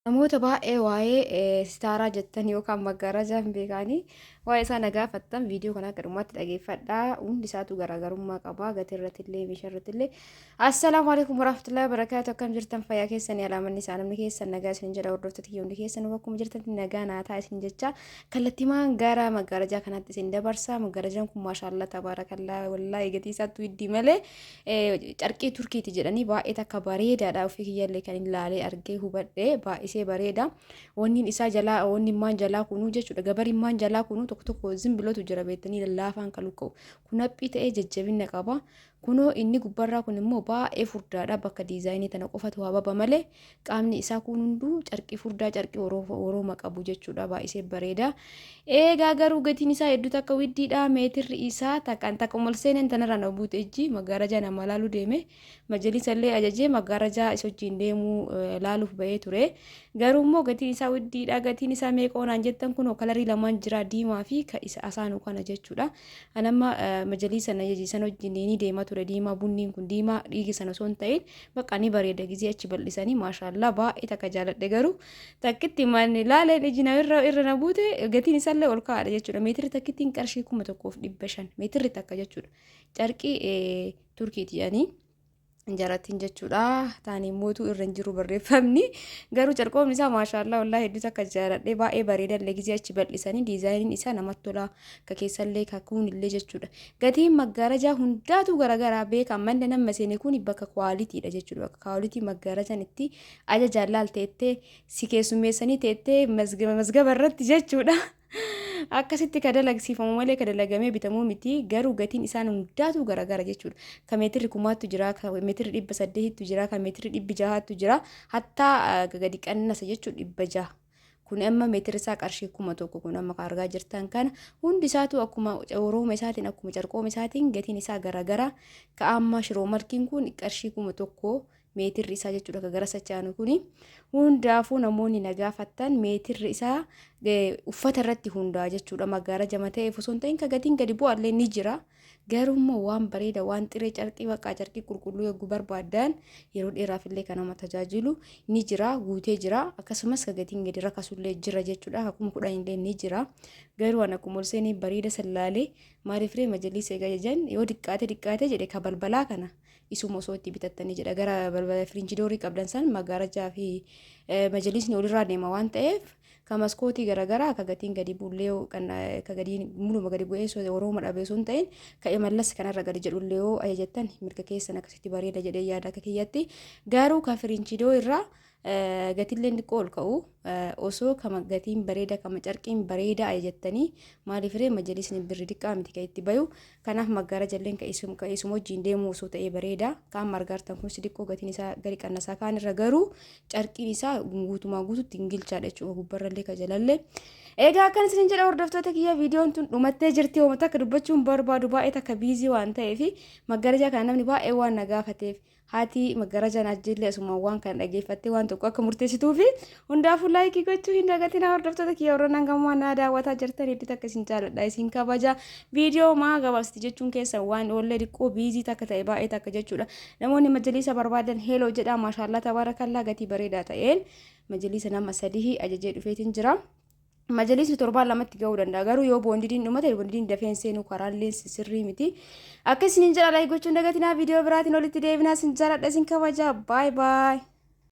namoota baay'ee waa'ee sitaaraa jettan yookaan maggaarajaa hin beekanii waa'ee isaa nagaafattan viidiyoo kana akka dhumaatti dhageeffadhaa. Hundi isaatu garaagarummaa qaba. Gatii irrattillee meeshaa irrattillee. Assalaamu alaikum warahmatullahi wabarakaatu. Akkam jirtan fayyaa keessanii alaamanni isaa namni keessan nagaa isin jedha hordoftoota hundi keessan bakkuma jirtan nagaa naataa isin jecha kallattimaan gara maggaarajaa kanatti isin dabarsa. Maggaarajaan kun maashaallah tabaarakallaa wallaahi gatii isaatu iddii malee carqii turkiiti jedhanii baay'ee takka bareedaadha. Ofii kiyyaallee kan ilaalee argee hubadhee baay'isee bareeda. Wanni isaa jalaa wanni maan jalaa kunuu jechuudha. Gabari maan jalaa kunuu tokko tokko zimbilotu jira beektanii lallaafaan kan lukka'u. Kun haphii ta'ee jajjabina qaba. Kunoo inni gubbarraa kun immoo baay'ee furdaadha. Bakka diizaayinii tana qofatu hababa malee qaamni isaa kun hunduu carqii furdaa carqii orooma qabu jechuudha. Baay'isee bareeda. Eegaa garuu gatiin isaa hedduu takka widdiidha. Meetirri isaa takka malseeneen tanarra na buute ijji maggaarajaa nama laaluu deeme. Majalisallee ajajee maggaarajaa isa wajjin deemuu laaluuf bahee ture. Garuu immoo gatiin isaa widdiidha. Gatiin isaa meeqoonaan jettan kun kalarii lamaan jira diimaa fi isa asaanuu kana jechuudha. Anamma majalisa na yajisan wajjin ni deema ture diimaa bunniin kun diimaa dhiigi sana osoo hin ta'in bakka ni bareeda gizee achi bal'isanii maashaallah baay'ee takka jaaladhe garuu takkitti manni laaleen ijina irra na buute gatiin isaallee ol ka'aadha jechuudha. Meetirri takkittiin qarshii 1500 meetirri takka jechuudha. Carqii turkiiti jedhanii injaratiin jechuudha. Taanii mootuu irra hin jiru barreeffamni garuu carqoomni isaa maashaallah wallahi hedduu takka jaaladhe baay'ee bareedallee gizee achi bal'isanii diizaayiniin isaa namatti tola ka keessallee ka kuunillee jechuudha. Gatiin maggaarajaa hundaatu garagaraa beekan manni nama seene kun bakka kwaalitiidha jechuudha. Bakka kwaalitii maggaarajaan itti ajajaan laalteettee si keessummeessanii teettee mazgaba irratti jechuudha. Akkasitti ka dalagsiifamu malee ka dalagamee bitamuu miti garuu gatiin isaan hundaatu garagara jechuudha. Ka meetirri 1000tu jira, ka meetirri 800tu jira, ka meetirri 600tu jira. Hattaa gadi qannasa jechuudha 600. Kun amma meetirri isaa qarshii 1000 kun amma ka argaa jirtan kana hundi isaatu akkuma orooma isaatiin akkuma carqooma isaatiin gatiin isaa garagara. Ka amma shiroo markiin kun qarshii 1000 meetirri isaa jechuudha. Ka gara sachaanu kuni hundaafuu namoonni nagaafattan meetirri isaa uffata irratti hundaa jechuudha. Maggaaraja mata'eef osoo hin ta'in ka gatiin gadi bu'aallee ni jira. Garuu immoo waan bareeda waan xiree carqii bakka carqii qulqulluu eeguu barbaadan yeroo dheeraaf illee kan nama tajaajilu ni jira guutee jira. Akkasumas ka gatiin gadi rakkasullee jira jechuudha. Akkuma 10 illee ni jira. Garuu ana akkuma olseenii bareeda sallaalee maaliif ree majalisa eegaa jajan yoo diqqaate jedhe ka balbalaa kana isuma osoo itti bitattanii jedha gara balbala firiinjidoorii qabdan san maggaarajaa fi majalisni olirraa deema waan ta'eef ka maskootii garagaraa ka gatiin gadi buullee ka gadiin muluma gadi bu'ee orooma dhabee osoo hin ta'in ka imallas kanarra gadi jedhullee yoo ajajattan mirga keessan akkasitti bareeda jedhee yaada akka kiyyatti garuu ka firiinjidoo irraa gatiin xiqqoo ol ka'u osoo kama gatiin bareeda kama carqiin bareeda ajajattanii maaliif ree majalisni birri xiqqaa miti kan itti bayu kanaaf maggaarajalleen ka isuma wajjin deemu osoo ta'ee bareeda kaan margaartan kun xiqqoo gatiin isaa gadi qannasaa kaan irra garuu carqiin isaa guutumaa guututti hin gilchaadha jechuudha gubbarrallee ka jalallee. Egaa akkan isin jedha hordoftoota kiyya viidiyoon tun dhumattee jirti hooma takka dubbachuun barbaadu baay'ee takka biizii waan ta'eef maggaarajaa kana namni baay'ee waan na gaafateef haati maggaarajaan ajjeellee asuma waan kan dhageeffattee waan tokko akka murteessituu fi hundaafuu laayikii gochuu hin dagatina hordoftoota kiyya warroon hangamaa na daawwataa jirtan hedduu takka isin jaalladha isin kabaja viidiyoo maa gabaabsiti jechuun keessa waan oollee dhiqqoo biizii takka ta'e baay'ee takka jechuudha. Namoonni majalisa barbaadan heeloo jedha maashaallah tabaarakallaa gatii bareedaa ta'een majalisa nama 3 ajajee dhufeetiin jira. Majalisni torbaan lamatti ga'uu danda'a garuu yoo boondidiin dhumate boondidiin dafeen seenuu karaalleen sirrii miti. Akka isin jala laayik gochuun dagatinaa viidiyoo biraatiin olitti deebinaa isin jaaladha isin kabaja. Bye bye.